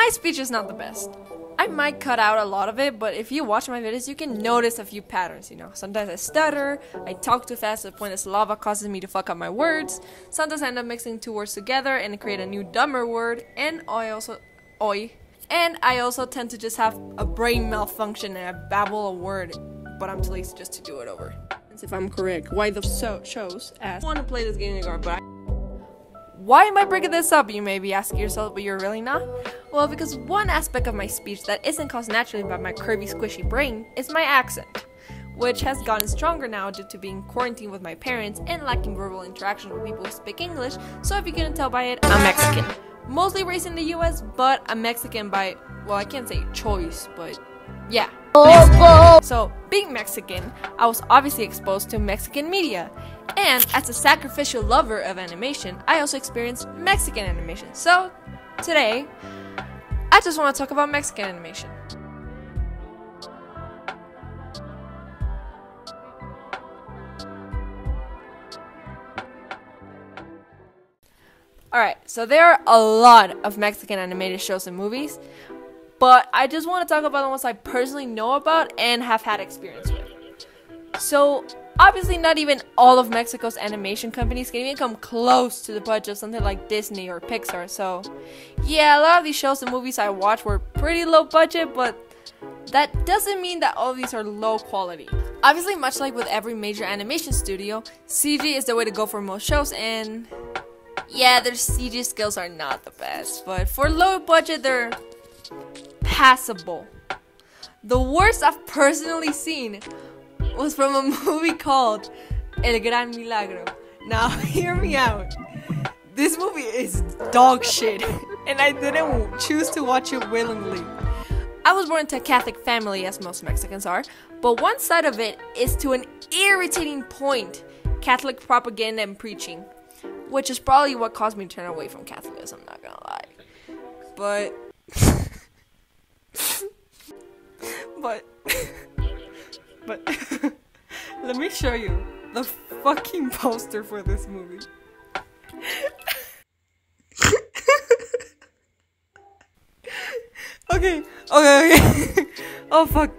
My speech is not the best. I might cut out a lot of it, but if you watch my videos, you can notice a few patterns, you know. Sometimes I stutter, I talk too fast to the point that lava causes me to fuck up my words. Sometimes I end up mixing two words together and create a new dumber word, and I also tend to just have a brain malfunction and I babble a word, but I'm too lazy just to do it over. If I'm correct, why the shows ask, I want to play this game in the garden, but why am I bringing this up, you may be asking yourself, but you're really not? Well, because one aspect of my speech that isn't caused naturally by my curvy, squishy brain is my accent, which has gotten stronger now due to being quarantined with my parents and lacking verbal interaction with people who speak English. So if you couldn't tell by it, I'm Mexican. Mostly raised in the US, but I'm Mexican by, well, I can't say choice, but yeah. So, being Mexican, I was obviously exposed to Mexican media. And as a sacrificial lover of animation, I also experienced Mexican animation. So, today, I just want to talk about Mexican animation. Alright, so there are a lot of Mexican animated shows and movies, but I just want to talk about the ones I personally know about and have had experience with. So, obviously not even all of Mexico's animation companies can even come close to the budget of something like Disney or Pixar, so yeah, a lot of these shows and movies I watched were pretty low budget, but that doesn't mean that all of these are low quality. Obviously, much like with every major animation studio, CG is the way to go for most shows, and yeah, their CG skills are not the best, but for low budget, they're passable. The worst I've personally seen was from a movie called El Gran Milagro. Now, hear me out. This movie is dog shit, and I didn't choose to watch it willingly. I was born into a Catholic family, as most Mexicans are, but one side of it is to an irritating point Catholic propaganda and preaching, which is probably what caused me to turn away from Catholicism, I'm not gonna lie. But let me show you the fucking poster for this movie. Okay. Oh fuck.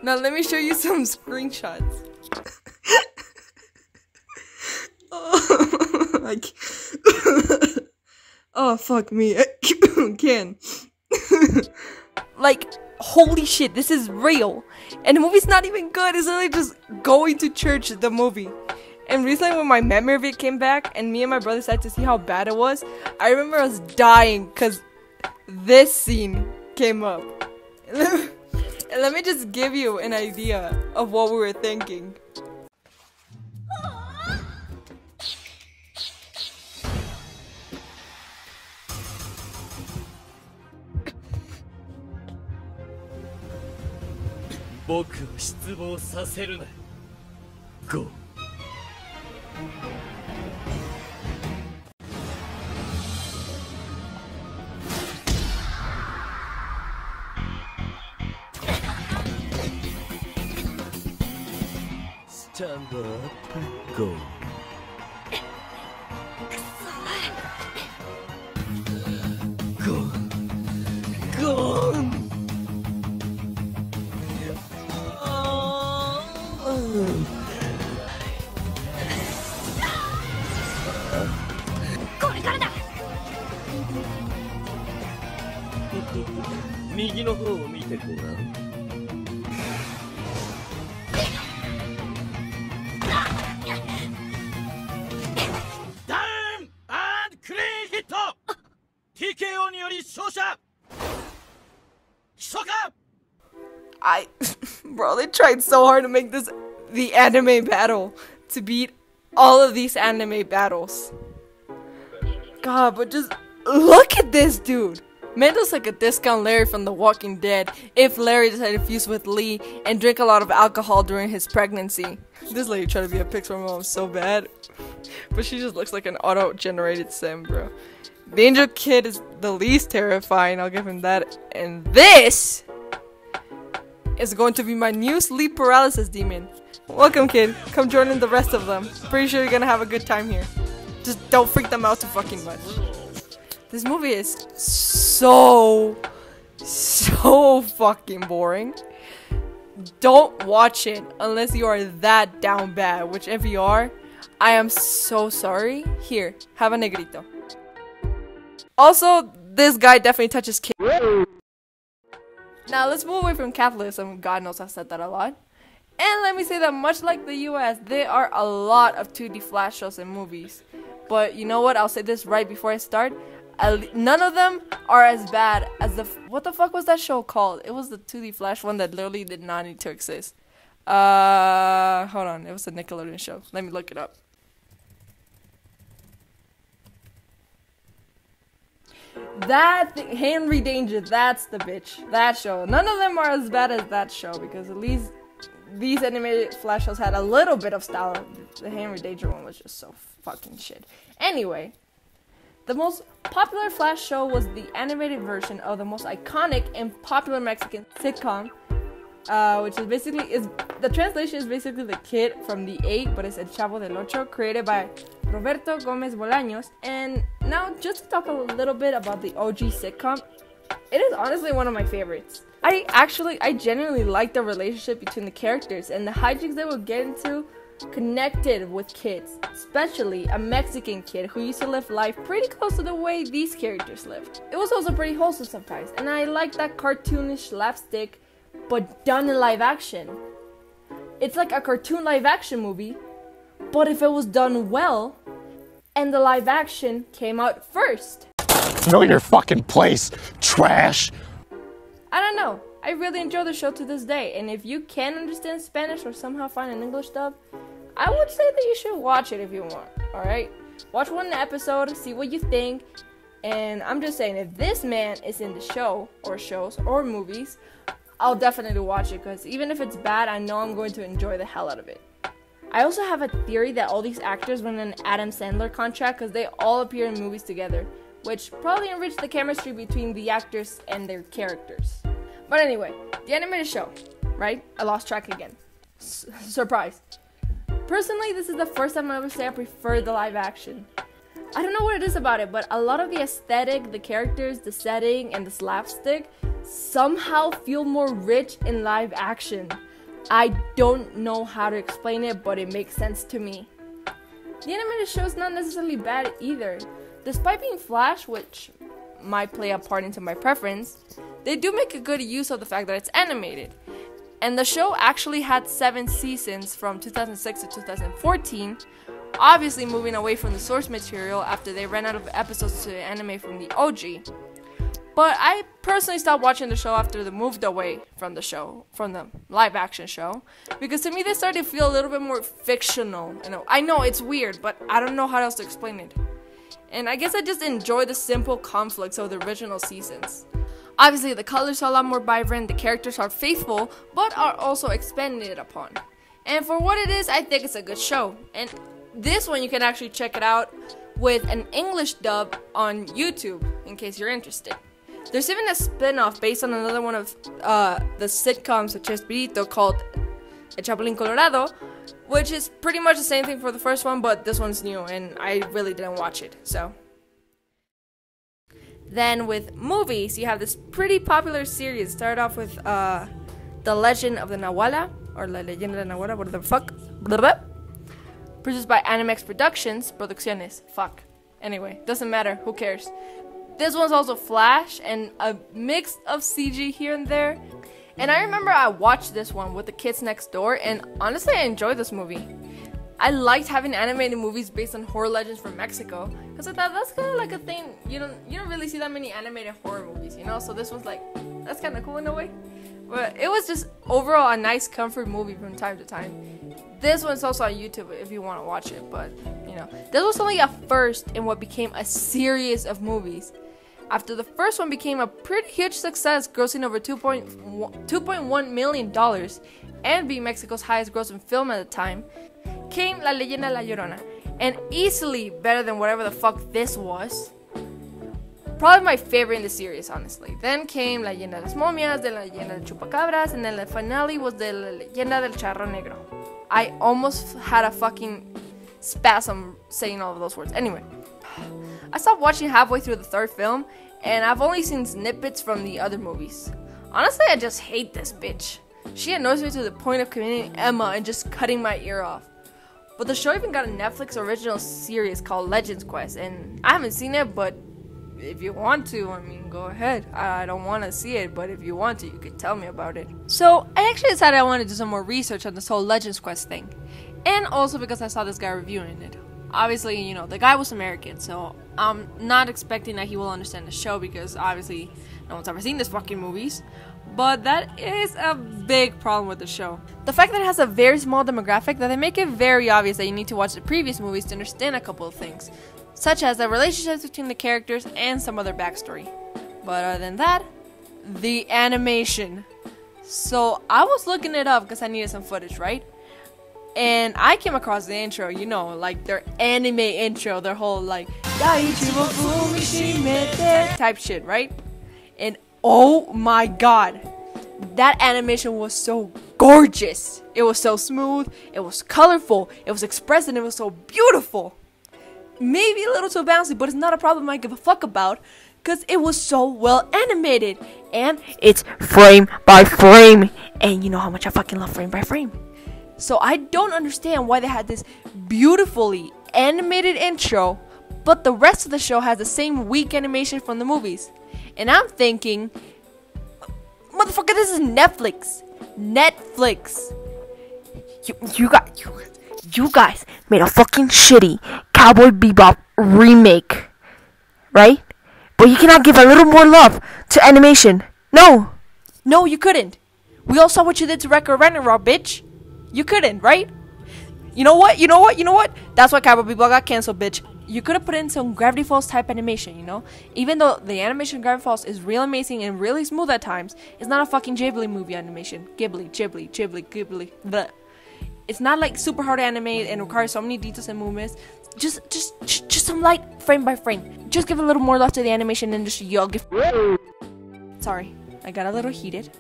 Now let me show you some screenshots. Oh fuck me. I can't. Like, holy shit, this is real. And the movie's not even good. It's literally just going to church, the movie. And recently when my memory of it came back and me and my brother decided to see how bad it was, I remember I was dying because this scene came up. And let me just give you an idea of what we were thinking. Go. Stand up, go. Go. Go. Bro, they tried so hard to make this the anime battle to beat all of these anime battles. God, but just look at this dude. Man looks like a discount Larry from The Walking Dead if Larry decided to fuse with Lee and drink a lot of alcohol during his pregnancy. This lady tried to be a Pixar mom so bad, but she just looks like an auto-generated sim, bro. The Angel Kid is the least terrifying, I'll give him that. And this is going to be my new sleep paralysis demon. Welcome, kid. Come join in the rest of them. Pretty sure you're gonna have a good time here. Just don't freak them out too fucking much. This movie is so fucking boring. Don't watch it unless you are that down bad, which if you are, I am so sorry. Here, have a negrito. Also, this guy definitely touches kids. Now let's move away from Catholicism. God knows I've said that a lot. And let me say that much like the US, there are a lot of 2D Flash shows and movies. But you know what? I'll say this right before I start. None of them are as bad as what the fuck was that show called? It was the 2D Flash one that literally did not need to exist. Hold on. It was a Nickelodeon show. Let me look it up. Henry Danger, that's the bitch. That show. None of them are as bad as that show because at least these animated Flash shows had a little bit of style. The Henry Danger one was just so fucking shit. Anyway, the most popular Flash show was the animated version of the most iconic and popular Mexican sitcom, which is the translation is basically The Kid from the 8, but it's El Chavo del Ocho, created by Roberto Gomez Bolaños. And now, just to talk a little bit about the OG sitcom, it is honestly one of my favorites. I genuinely like the relationship between the characters, and the hijinks they would get into connected with kids, especially a Mexican kid who used to live life pretty close to the way these characters lived. It was also pretty wholesome sometimes, and I like that cartoonish slapstick, but done in live action. It's like a cartoon live action movie, but if it was done well, and the live action came out first. Know your fucking place, trash. I don't know. I really enjoy the show to this day, and if you can understand Spanish or somehow find an English dub, I would say that you should watch it if you want, alright? Watch one episode, see what you think, and I'm just saying, if this man is in the show, or shows, or movies, I'll definitely watch it, because even if it's bad, I know I'm going to enjoy the hell out of it. I also have a theory that all these actors went on an Adam Sandler contract, because they all appear in movies together, which probably enriched the chemistry between the actors and their characters. But anyway, the animated show, right? I lost track again. Surprise. Personally, this is the first time I ever say I prefer the live action. I don't know what it is about it, but a lot of the aesthetic, the characters, the setting, and the slapstick somehow feel more rich in live action. I don't know how to explain it, but it makes sense to me. The animated show is not necessarily bad either. Despite being Flash, which might play a part into my preference, they do make a good use of the fact that it's animated. And the show actually had 7 seasons from 2006 to 2014, obviously moving away from the source material after they ran out of episodes to animate from the OG. But I personally stopped watching the show after they moved away from the live action show, because to me they started to feel a little bit more fictional. I know it's weird, but I don't know how else to explain it. And I guess I just enjoy the simple conflicts of the original seasons. Obviously, the colors are a lot more vibrant, the characters are faithful, but are also expanded upon. And for what it is, I think it's a good show. And this one, you can actually check it out with an English dub on YouTube, in case you're interested. There's even a spin-off based on another one of the sitcoms of Chespirito called El Chapulín Colorado, which is pretty much the same thing for the first one, but this one's new, and I really didn't watch it, so. Then with movies, you have this pretty popular series. Started off with The Legend of the Nahuala, or La Leyenda de Nahuala, whatever the fuck. Blah, blah. Produced by Animex Producciones. Fuck. Anyway, doesn't matter, who cares. This one's also Flash, and a mix of CG here and there. And I remember I watched this one with the kids next door, and honestly I enjoyed this movie. I liked having animated movies based on horror legends from Mexico, because I thought that's kind of like a thing. You don't really see that many animated horror movies, so this one's like, that's kind of cool in a way. But it was just overall a nice comfort movie from time to time. This one's also on YouTube if you want to watch it, but this was only a first in what became a series of movies. After the first one became a pretty huge success, grossing over $2.1 million, and being Mexico's highest grossing film at the time, came La Leyenda de La Llorona, and easily better than whatever the fuck this was. Probably my favorite in the series, honestly. Then came La Leyenda de las Momias, de La Leyenda del Chupacabras, and then the finale was de La Leyenda del Charro Negro. I almost had a fucking spasm saying all of those words. Anyway, I stopped watching halfway through the third film, and I've only seen snippets from the other movies. Honestly, I just hate this bitch. She annoys me to the point of committing Emma and just cutting my ear off. But the show even got a Netflix original series called Legends Quest, and I haven't seen it, but if you want to, I mean, go ahead. I don't want to see it, but if you want to, you could tell me about it. So, I actually decided I wanted to do some more research on this whole Legends Quest thing. And also because I saw this guy reviewing it. Obviously, you know, the guy was American, so I'm not expecting that he will understand the show because obviously no one's ever seen this fucking movies. But that is a big problem with the show. The fact that it has a very small demographic, that they make it very obvious that you need to watch the previous movies to understand a couple of things, such as the relationships between the characters and some other backstory. But other than that, the animation. So I was looking it up because I needed some footage, right? And I came across the intro, you know, like their anime intro, their whole like type shit, right? And oh my god, that animation was so gorgeous. It was so smooth, it was colorful, it was expressive, and it was so beautiful. Maybe a little too bouncy, but it's not a problem I give a fuck about, because it was so well animated. And it's frame by frame. And you know how much I fucking love frame by frame. So I don't understand why they had this beautifully animated intro, but the rest of the show has the same weak animation from the movies. And I'm thinking, motherfucker, this is Netflix. Netflix. You guys made a fucking shitty Cowboy Bebop remake, right? But you cannot give a little more love to animation. No, you couldn't. We all saw what you did to Wreck-It Ragnarock, bitch. You couldn't, right? You know what? That's why Cowboy Bebop got canceled, bitch. You could have put in some Gravity Falls type animation, you know? Even though the animation in Gravity Falls is real amazing and really smooth at times, it's not a fucking Ghibli movie animation. Ghibli. Bleh. It's not like super hard to animate and requires so many details and movements. Just some light frame by frame. Just give a little more love to the animation industry, y'all. Sorry, I got a little heated.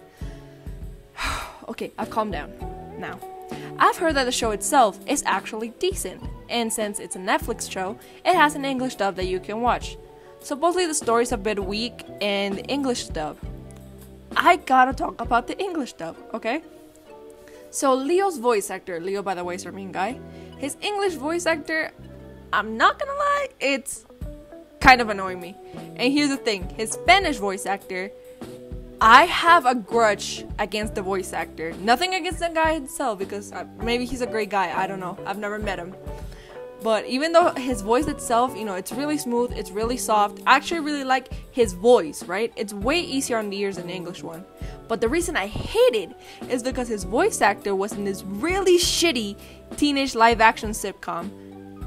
Okay, I've calmed down now. I've heard that the show itself is actually decent, and since it's a Netflix show, it has an English dub that you can watch. Supposedly the story's a bit weak in the English dub. I gotta talk about the English dub, okay? So Leo's voice actor, Leo by the way is our main guy, his English voice actor, I'm not gonna lie, it's kind of annoying me. And here's the thing, his Spanish voice actor, I have a grudge against the voice actor. Nothing against the guy himself, because maybe he's a great guy, I don't know, I've never met him. But even though his voice itself, you know, it's really smooth, it's really soft, I actually really like his voice, right? It's way easier on the ears than the English one. But the reason I hate it is because his voice actor was in this really shitty teenage live action sitcom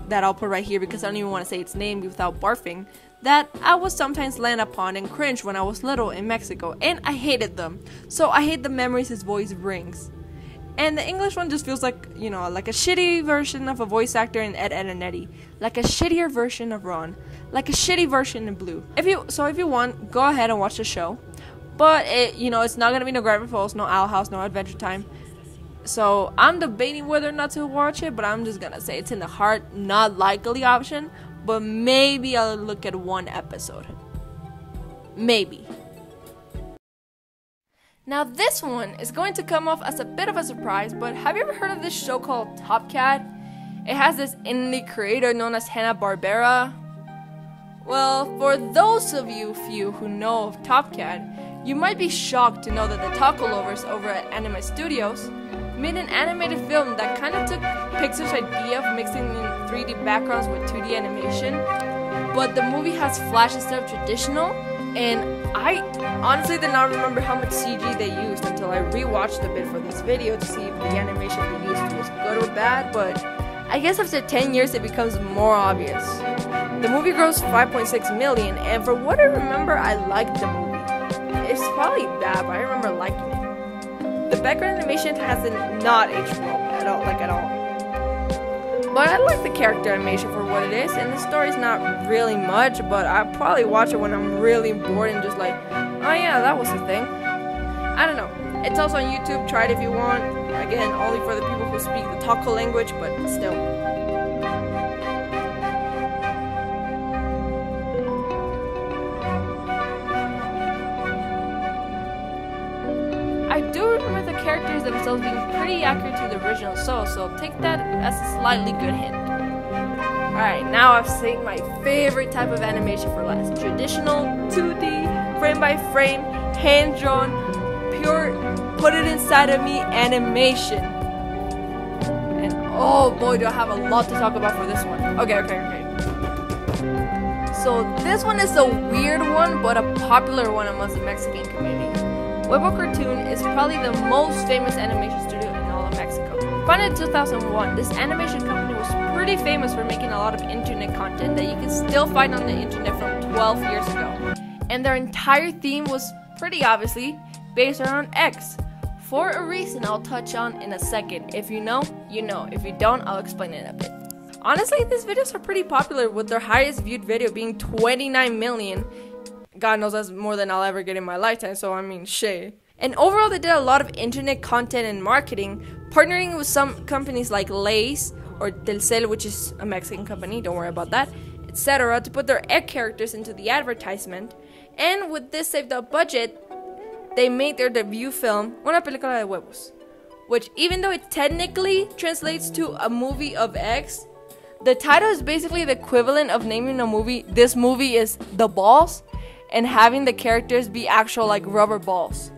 that I'll put right here because I don't even want to say its name without barfing, that I would sometimes land upon and cringe when I was little in Mexico, and I hated them. So I hate the memories his voice brings. And the English one just feels like, you know, like a shitty version of a voice actor in Ed, Edd and Eddy. Like a shittier version of Ron. Like a shitty version in Blue. If you want, go ahead and watch the show. But, it's not going to be no Gravity Falls, no Owl House, no Adventure Time. So, I'm debating whether or not to watch it, but I'm just going to say it's in the hard, not likely option. But maybe I'll look at one episode. Maybe. Now this one is going to come off as a bit of a surprise, but have you ever heard of this show called Top Cat? It has this indie creator known as Hanna-Barbera. Well, for those of you few who know of Top Cat, you might be shocked to know that the Taco Lovers over at Anime Studios made an animated film that kind of took Pixar's idea of mixing in 3D backgrounds with 2D animation, but the movie has flash instead of traditional, and I honestly did not remember how much CG they used until I rewatched a bit for this video to see if the animation they used was good or bad, but I guess after 10 years it becomes more obvious. The movie grossed $5.6 million, and for what I remember, I liked the movie. It's probably bad, but I remember liking it. The background animation has not aged well at all. But I like the character animation for what it is, and the story's not really much, but I'll probably watch it when I'm really bored and just like, oh yeah, that was the thing. I don't know. It's also on YouTube, try it if you want. Again, only for the people who speak the Taco language, but still. I do remember the characters themselves being pretty accurate to the original so take that as a slightly good hint. Alright, now I've saved my favorite type of animation for last. Traditional 2D, frame by frame, hand-drawn, pure, put it inside of me animation. And oh boy, do I have a lot to talk about for this one. Okay. So this one is a weird one, but a popular one amongst the Mexican community. Huevo Cartoon is probably the most famous animation studio in all of Mexico. Founded in 2001, this animation company was pretty famous for making a lot of internet content that you can still find on the internet from 12 years ago. And their entire theme was pretty obviously based around X, for a reason I'll touch on in a second. If you know, you know. If you don't, I'll explain it a bit. Honestly, these videos are pretty popular, with their highest viewed video being 29 million. God knows that's more than I'll ever get in my lifetime, so I mean, shit. And overall, they did a lot of internet content and marketing, partnering with some companies like Lay's or Telcel, which is a Mexican company, don't worry about that, etc., to put their egg characters into the advertisement. And with this saved up budget, they made their debut film, Una Película de Huevos, which, even though it technically translates to a movie of eggs, the title is basically the equivalent of naming a movie, this movie is The Balls, and having the characters be actual like rubber balls.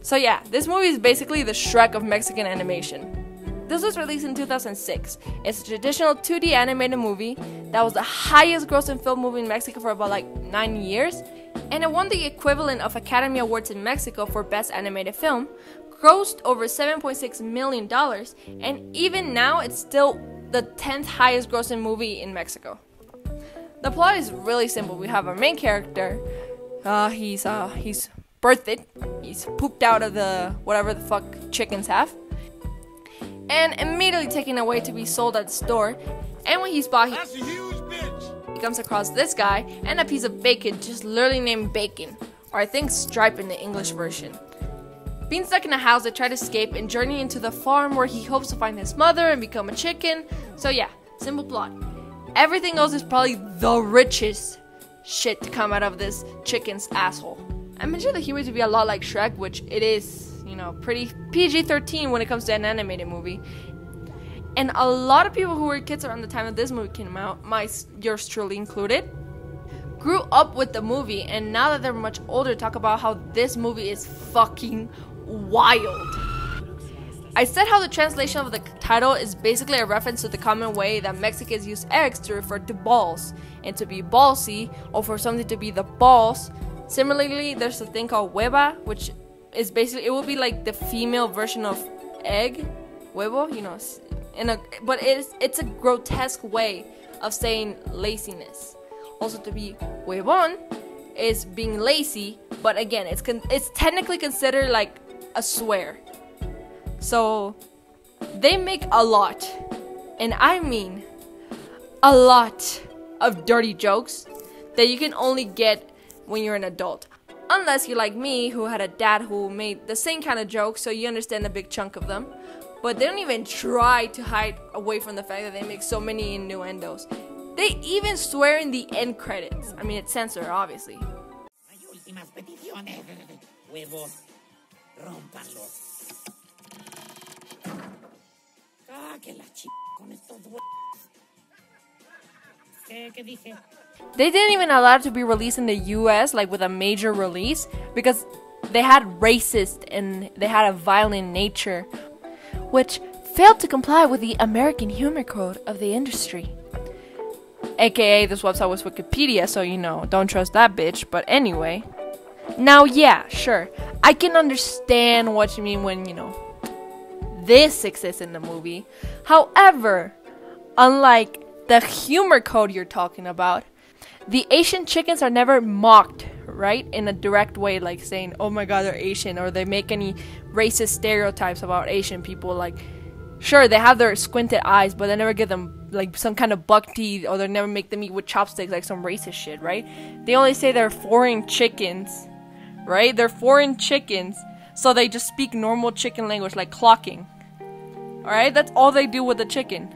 So yeah, this movie is basically the Shrek of Mexican animation. This was released in 2006. It's a traditional 2D animated movie that was the highest grossing film movie in Mexico for about like 9 years, and it won the equivalent of Academy Awards in Mexico for Best Animated Film, grossed over $7.6 million, and even now it's still the 10th highest grossing movie in Mexico. The plot is really simple. We have our main character. He's birthed. He's pooped out of the whatever the fuck chickens have, and immediately taken away to be sold at the store. And when he's bought, That's a huge bitch. he comes across this guy and a piece of bacon, just literally named Bacon, or I think Stripe in the English version. Being stuck in a house, they try to escape and journey into the farm where he hopes to find his mother and become a chicken. So yeah, simple plot. Everything else is probably the richest shit to come out of this chicken's asshole. I mentioned the humor to be a lot like Shrek, which it is, you know, pretty PG-13 when it comes to an animated movie. And a lot of people who were kids around the time that this movie came out, yours truly included, grew up with the movie, and now that they're much older, talk about how this movie is fucking wild. I said how the translation of the title is basically a reference to the common way that Mexicans use eggs to refer to balls, and to be ballsy, or for something to be the balls. Similarly, there's a thing called hueva, which is basically, it will be like the female version of egg, huevo, you know, but it's a grotesque way of saying laziness. Also, to be huevon is being lazy, but again, it's technically considered like a swear. So they make a lot, and I mean a lot, of dirty jokes that you can only get when you're an adult, unless you're like me, who had a dad who made the same kind of jokes, so you understand a big chunk of them. But they don't even try to hide away from the fact that they make so many innuendos. They even swear in the end credits. I mean, it's censored, obviously. They didn't even allow it to be released in the US, like with a major release, because they had racist and they had a violent nature, which failed to comply with the American humor code of the industry. AKA, this website was Wikipedia, so you know, don't trust that bitch, but anyway. Now, yeah, sure, I can understand what you mean when, you know, this exists in the movie. However, unlike the humor code you're talking about, the Asian chickens are never mocked, right? In a direct way, like saying, oh my god, they're Asian, or they make any racist stereotypes about Asian people. Like, sure, they have their squinted eyes, but they never give them like some kind of buck teeth, or they never make them eat with chopsticks, like some racist shit, right? They only say they're foreign chickens, right? They're foreign chickens, so they just speak normal chicken language, like clocking. Alright, that's all they do with the chicken.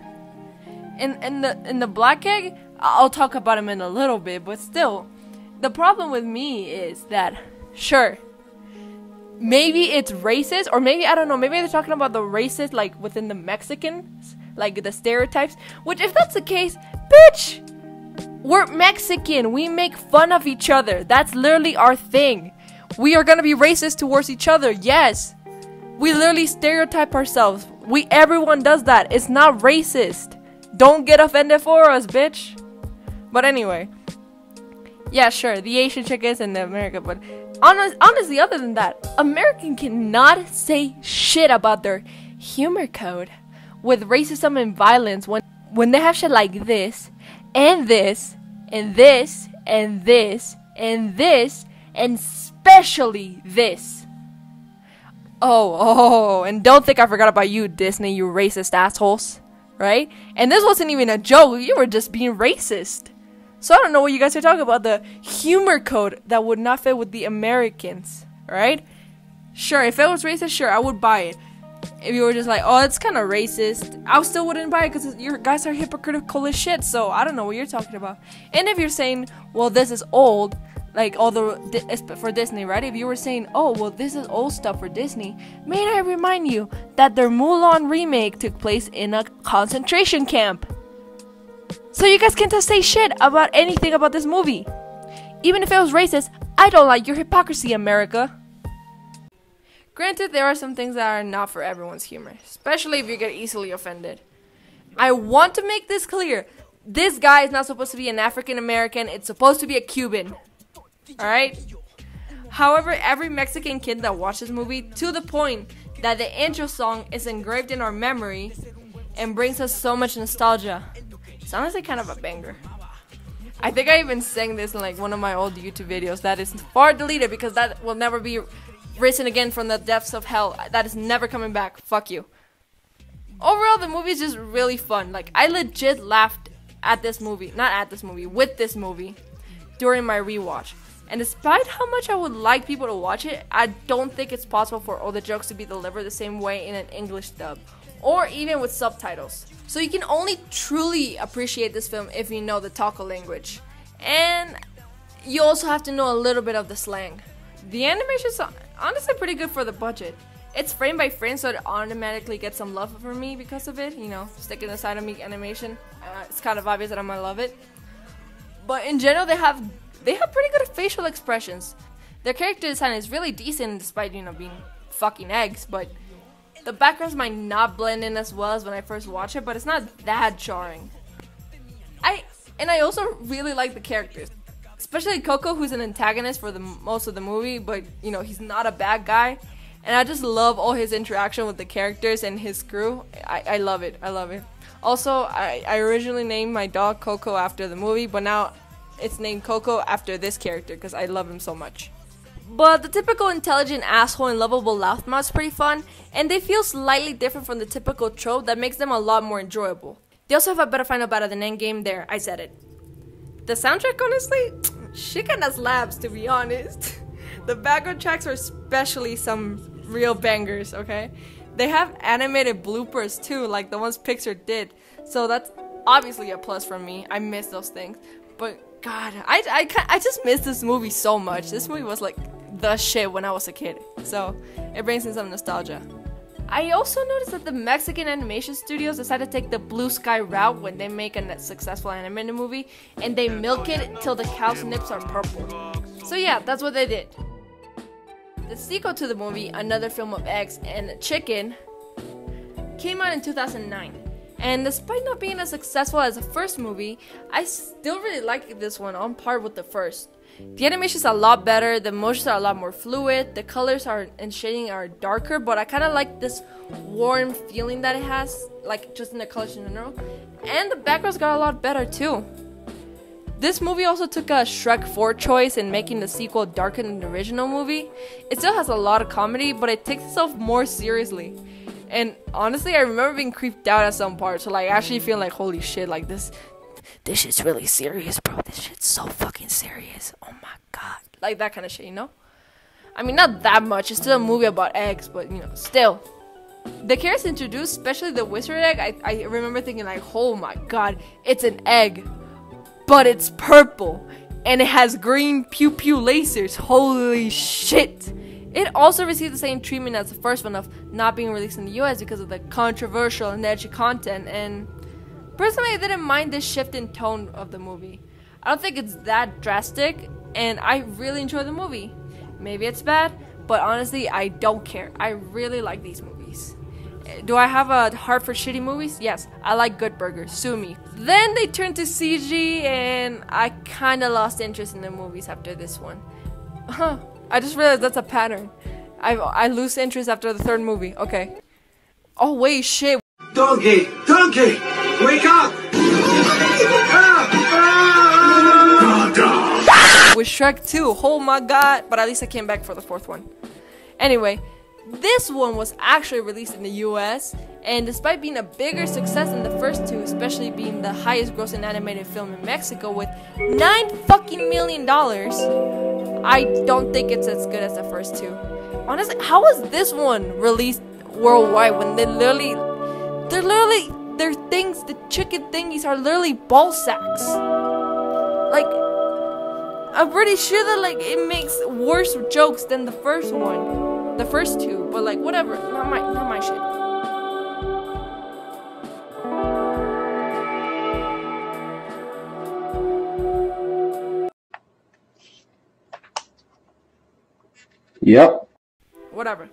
In the black egg, I'll talk about him in a little bit, but still, the problem with me is that, sure, maybe it's racist, or maybe, I don't know, maybe they're talking about the racist, like, within the Mexicans, like, the stereotypes, which, if that's the case, bitch, we're Mexican, we make fun of each other, that's literally our thing. We are gonna be racist towards each other, yes. We literally stereotype ourselves. Everyone does that. It's not racist. Don't get offended for us, bitch. But anyway, yeah, sure, the Asian chick is in America, but honestly, other than that, American cannot say shit about their humor code with racism and violence when they have shit like this, and this, and this, and this, and this, and especially this. Oh, and don't think I forgot about you, Disney, you racist assholes, right? And this wasn't even a joke, you were just being racist. So I don't know what you guys are talking about, the humor code that would not fit with the Americans, right? Sure, if it was racist, sure, I would buy it. If you were just like, oh, it's kind of racist, I still wouldn't buy it because your guys are hypocritical as shit, so I don't know what you're talking about. And if you're saying, well, this is old, like all for Disney, right? If you were saying, oh, well, this is old stuff for Disney, may I remind you that their Mulan remake took place in a concentration camp. So you guys can't just say shit about anything about this movie. Even if it was racist, I don't like your hypocrisy, America. Granted, there are some things that are not for everyone's humor, especially if you get easily offended. I want to make this clear. This guy is not supposed to be an African American, it's supposed to be a Cuban. Alright? However, every Mexican kid that watched this movie, to the point that the intro song is engraved in our memory and brings us so much nostalgia. It's honestly kind of a banger. I think I even sang this in like one of my old YouTube videos that is far deleted because that will never be risen again from the depths of hell. That is never coming back. Fuck you. Overall, the movie is just really fun. Like, I legit laughed at this movie. Not at this movie, with this movie during my rewatch. And despite how much I would like people to watch it, I don't think it's possible for all the jokes to be delivered the same way in an English dub, or even with subtitles. So you can only truly appreciate this film if you know the Taco language. And you also have to know a little bit of the slang. The animation's honestly pretty good for the budget. It's frame by frame, so it automatically gets some love from me because of it. You know, sticking aside of me animation. It's kind of obvious that I'm gonna love it. But in general, they have pretty good facial expressions. Their character design is really decent despite, you know, being fucking eggs, but the backgrounds might not blend in as well as when I first watched it, but it's not that jarring. I also really like the characters. Especially Coco, who's an antagonist for most of the movie, but, you know, he's not a bad guy. And I just love all his interaction with the characters and his crew. I love it. I love it. Also, I originally named my dog Coco after the movie, but now it's named Coco after this character because I love him so much. But the typical intelligent asshole and lovable loudmouth is pretty fun, and they feel slightly different from the typical trope that makes them a lot more enjoyable. They also have a better final battle than Endgame there, I said it. The soundtrack, honestly, shit kinda slaps, to be honest. The background tracks are especially some real bangers, okay? They have animated bloopers too, like the ones Pixar did, so that's obviously a plus for me. I miss those things, but God, I just miss this movie so much. This movie was like the shit when I was a kid, so it brings in some nostalgia. I also noticed that the Mexican animation studios decided to take the blue sky route when they make a successful animated movie, and they milk it till the cow's nips are purple. So yeah, that's what they did. The sequel to the movie, Another Film of Eggs and Chicken, came out in 2009. And despite not being as successful as the first movie, I still really like this one on par with the first. The animation is a lot better, the motions are a lot more fluid, the colors and shading are darker, but I kind of like this warm feeling that it has, like just in the colors in general. And the backgrounds got a lot better too. This movie also took a Shrek 4 choice in making the sequel darker than the original movie. It still has a lot of comedy, but it takes itself more seriously. And honestly, I remember being creeped out at some parts, so like actually feeling like, holy shit, like this shit's really serious, bro. This shit's so fucking serious. Oh my god. Like that kind of shit, you know? I mean, not that much. It's still a movie about eggs, but, you know, still. The characters introduced, especially the wizard egg, I remember thinking like, oh my god, it's an egg. But it's purple. And it has green pew pew lasers. Holy shit. It also received the same treatment as the first one of not being released in the US because of the controversial and edgy content, and personally I didn't mind this shift in tone of the movie. I don't think it's that drastic, and I really enjoy the movie. Maybe it's bad, but honestly I don't care. I really like these movies. Do I have a heart for shitty movies? Yes, I like Good Burger, sue me. Then they turned to CG, and I kinda lost interest in the movies after this one. I just realized that's a pattern. I lose interest after the third movie. Okay. Oh wait, shit. Donkey! Donkey! Wake up! With Shrek 2, oh my god. But at least I came back for the fourth one. Anyway, this one was actually released in the US, and despite being a bigger success than the first two, especially being the highest grossing animated film in Mexico with $9 fucking million, I don't think it's as good as the first two. Honestly, how was this one released worldwide when their things, the chicken thingies are literally ball sacks? Like, I'm pretty sure that like it makes worse jokes than the first one, the first two. But like, whatever, not my shit. Yep. Whatever.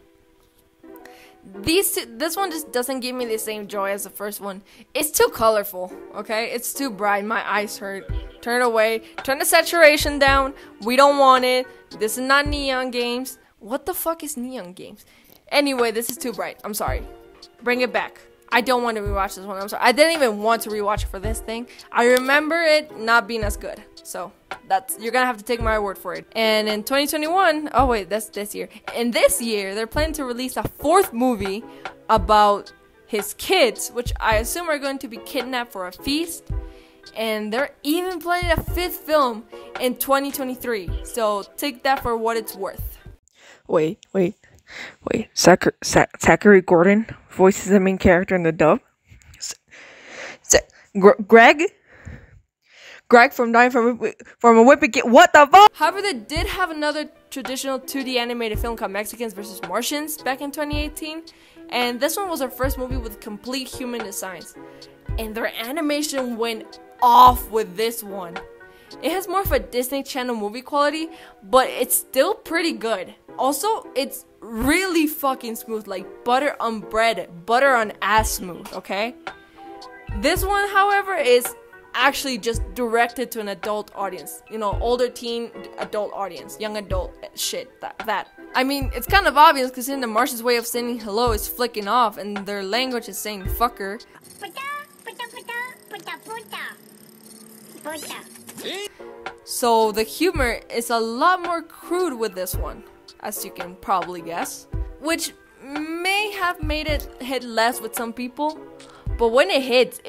This one just doesn't give me the same joy as the first one. It's too colorful, okay? It's too bright. My eyes hurt. Turn it away. Turn the saturation down. We don't want it. This is not Neon Games. What the fuck is Neon Games? Anyway, this is too bright. I'm sorry. Bring it back. I don't want to rewatch this one. I'm sorry. I didn't even want to rewatch it for this thing. I remember it not being as good. So, you're gonna have to take my word for it. And in 2021, oh wait, that's this year. In this year, they're planning to release a fourth movie about his kids, which I assume are going to be kidnapped for a feast. And they're even planning a fifth film in 2023. So, take that for what it's worth. Wait. Zachary Gordon voices the main character in the dub. Greg from Dying from a Whippet. What the fuck? However, they did have another traditional 2D animated film called Mexicans vs. Martians back in 2018. And this one was their first movie with complete human designs. And their animation went off with this one. It has more of a Disney Channel movie quality, but it's still pretty good. Also, it's really fucking smooth, like butter on bread, butter on ass smooth, okay? This one, however, is actually just directed to an adult audience. You know, older teen, adult audience, young adult shit, that. I mean, it's kind of obvious because in the Martians' way of saying hello is flicking off and their language is saying fucker. So the humor is a lot more crude with this one, as you can probably guess, which may have made it hit less with some people, but when it hits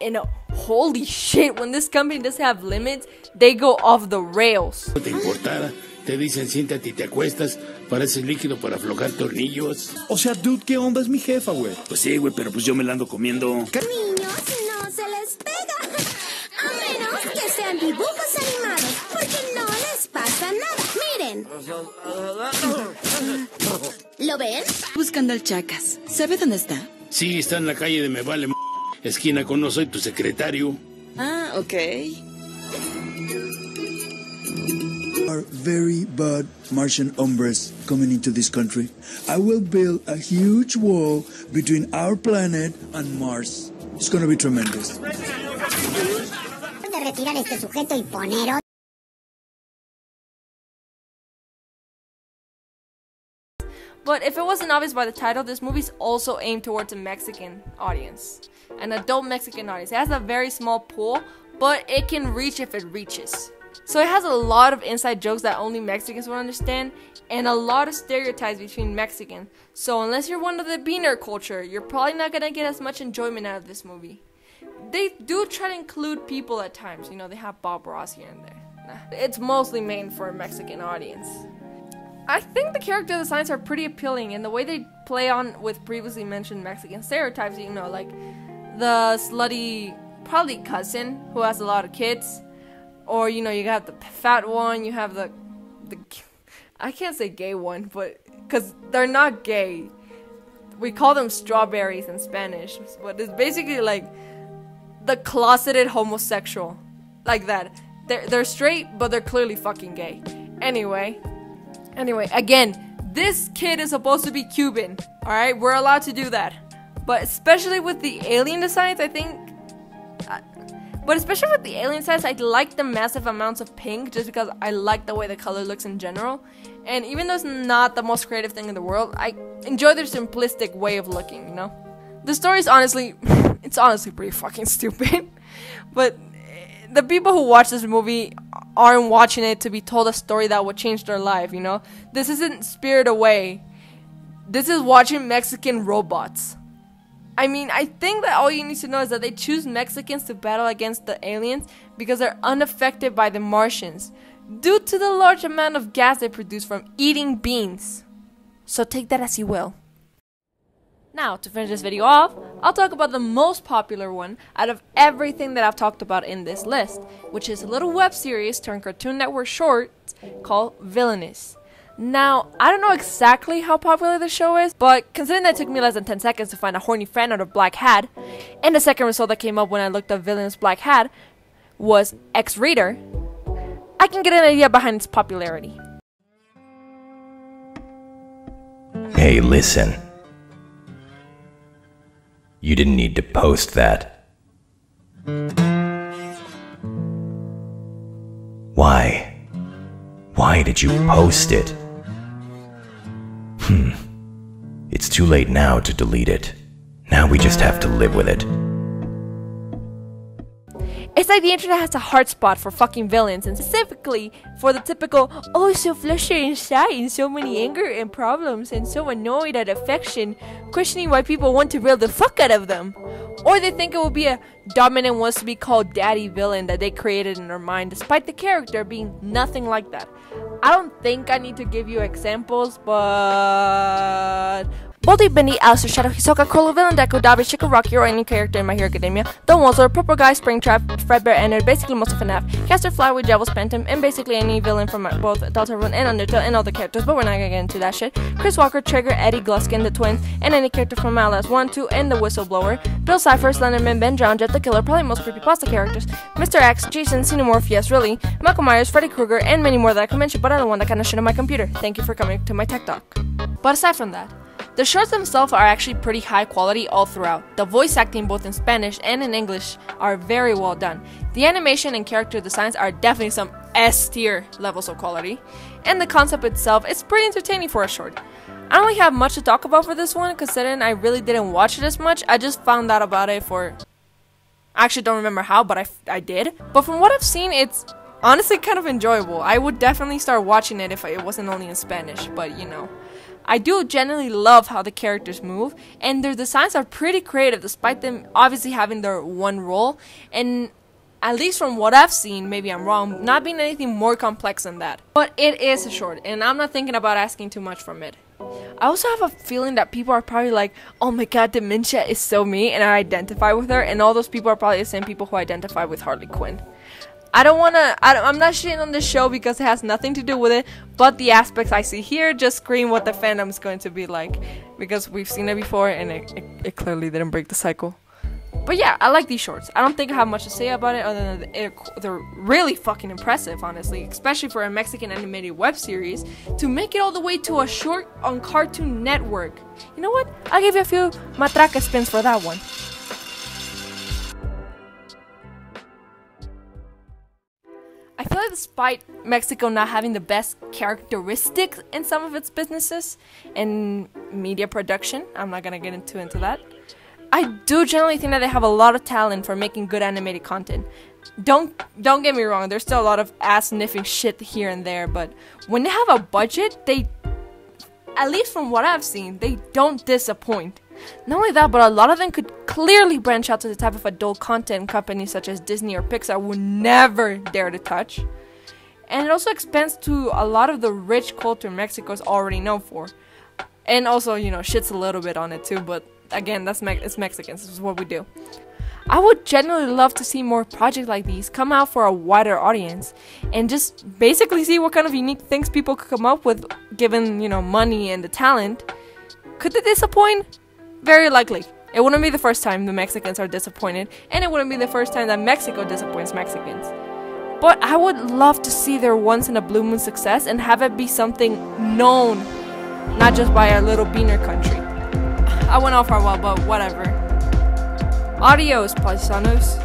in a holy shit, when this company doesn't have limits, they go off the rails. No te importara, te dicen siéntate y te acuestas, pareces líquido para aflojar tornillos. O sea, dude, ¿qué onda? Es mi jefa, güey. Pues sí, güey, pero pues yo me la ando comiendo. Niños, no se les pega. A menos que sean dibujos animados, porque no les pasa nada. Miren. ¿Lo ven? Buscando al Chacas. ¿Sabe dónde está? Sí, está en la calle de Me Vale esquina con No Soy Tu Secretario. Ah, ok. Are very bad Martian hombres coming into this country. I will build a huge wall between our planet and Mars. It's gonna be tremendous. De retirar este sujeto y poner. But if it wasn't obvious by the title, this movie's also aimed towards a Mexican audience. An adult Mexican audience. It has a very small pool, but it can reach if it reaches. So it has a lot of inside jokes that only Mexicans will understand, and a lot of stereotypes between Mexicans. So unless you're one of the beaner culture, you're probably not gonna get as much enjoyment out of this movie. They do try to include people at times. You know, they have Bob Ross here and there. Nah, it's mostly made for a Mexican audience. I think the character designs are pretty appealing, and the way they play on with previously mentioned Mexican stereotypes, you know, like the slutty, probably cousin who has a lot of kids, or, you know, you got the fat one, you have the I can't say gay one, but because they're not gay. We call them strawberries in Spanish, but it's basically like the closeted homosexual, like that. They're straight, but they're clearly fucking gay. Anyway, again, this kid is supposed to be Cuban. All right, we're allowed to do that, but especially with the alien designs, I think. But especially with the alien designs, I like the massive amounts of pink just because I like the way the color looks in general. And even though it's not the most creative thing in the world, I enjoy their simplistic way of looking, you know? The story is honestly, it's honestly pretty fucking stupid. But the people who watch this movie aren't watching it to be told a story that would change their life, you know? This isn't Spirited Away. This is watching Mexican robots. I mean, I think that all you need to know is that they choose Mexicans to battle against the aliens because they're unaffected by the Martians due to the large amount of gas they produce from eating beans. So take that as you will. Now, to finish this video off, I'll talk about the most popular one out of everything that I've talked about in this list, which is a little web series turned Cartoon Network short called Villainous. Now, I don't know exactly how popular the show is, but considering that it took me less than 10 seconds to find a horny fan out of Black Hat, and the second result that came up when I looked up Villainous Black Hat was X-Reader, I can get an idea behind its popularity. Hey, listen. You didn't need to post that. Why? Why did you post it? It's too late now to delete it. Now we just have to live with it. It's like the internet has a hard spot for fucking villains, and specifically for the typical, oh, so flustered inside, and so many anger and problems, and so annoyed at affection, questioning why people want to reel the fuck out of them. Or they think it will be a dominant wants to be called daddy villain that they created in their mind, despite the character being nothing like that. I don't think I need to give you examples, but Baldy, Bendy, Alistair, Shadow, Hisoka, Crollo, Villain, Deku, Dabi, Chico, Rocky, or any character in My Hero Academia, the Wozler, Purple Guy, Springtrap, Fredbear, Ender, basically most of FNAF, Caster, Flyway, Devil's Phantom, and basically any villain from both Deltarune and Undertale and other characters, but we're not gonna get into that shit. Chris Walker, Trigger, Eddie, Gluskin, the Twins, and any character from Outlast 1, 2, and the Whistleblower, Bill Cipher, Slenderman, Ben Drown, Jet the Killer, probably most creepypasta characters, Mr. X, Jason, Xenomorph, yes really, Michael Myers, Freddy Krueger, and many more that I can mention, but I don't want that kind of shit on my computer. Thank you for coming to my tech talk. But aside from that, the shorts themselves are actually pretty high quality all throughout. The voice acting both in Spanish and in English are very well done. The animation and character designs are definitely some S-tier levels of quality. And the concept itself is pretty entertaining for a short. I don't really have much to talk about for this one, considering I really didn't watch it as much. I just found out about it I actually don't remember how, but I did. But from what I've seen, it's honestly kind of enjoyable. I would definitely start watching it if it wasn't only in Spanish, but you know. I do generally love how the characters move, and their designs are pretty creative despite them obviously having their one role, and at least from what I've seen, maybe I'm wrong, not being anything more complex than that. But it is a short, and I'm not thinking about asking too much from it. I also have a feeling that people are probably like, oh my god, Dementia is so me, and I identify with her, and all those people are probably the same people who identify with Harley Quinn. I'm not shitting on this show because it has nothing to do with it, but the aspects I see here just scream what the fandom is going to be like, because we've seen it before and it clearly didn't break the cycle. But yeah, I like these shorts. I don't think I have much to say about it other than they're really fucking impressive, honestly, especially for a Mexican animated web series to make it all the way to a short on Cartoon Network. You know what? I'll give you a few matraca spins for that one. I feel like despite Mexico not having the best characteristics in some of its businesses and media production, I'm not gonna get into that, I do generally think that they have a lot of talent for making good animated content. Don't get me wrong, there's still a lot of ass-sniffing shit here and there, but when they have a budget, they, at least from what I've seen, they don't disappoint. Not only that, but a lot of them could clearly branch out to the type of adult content companies such as Disney or Pixar would never dare to touch. And it also expands to a lot of the rich culture Mexico is already known for. And also, you know, shits a little bit on it too, but again, it's Mexicans, this is what we do. I would genuinely love to see more projects like these come out for a wider audience and just basically see what kind of unique things people could come up with given, you know, money and the talent. Could they disappoint? Very likely. It wouldn't be the first time the Mexicans are disappointed, and it wouldn't be the first time that Mexico disappoints Mexicans. But I would love to see their once-in-a-blue moon success and have it be something known, not just by our little beaner country. I went off for a while, but whatever. Adios, paisanos.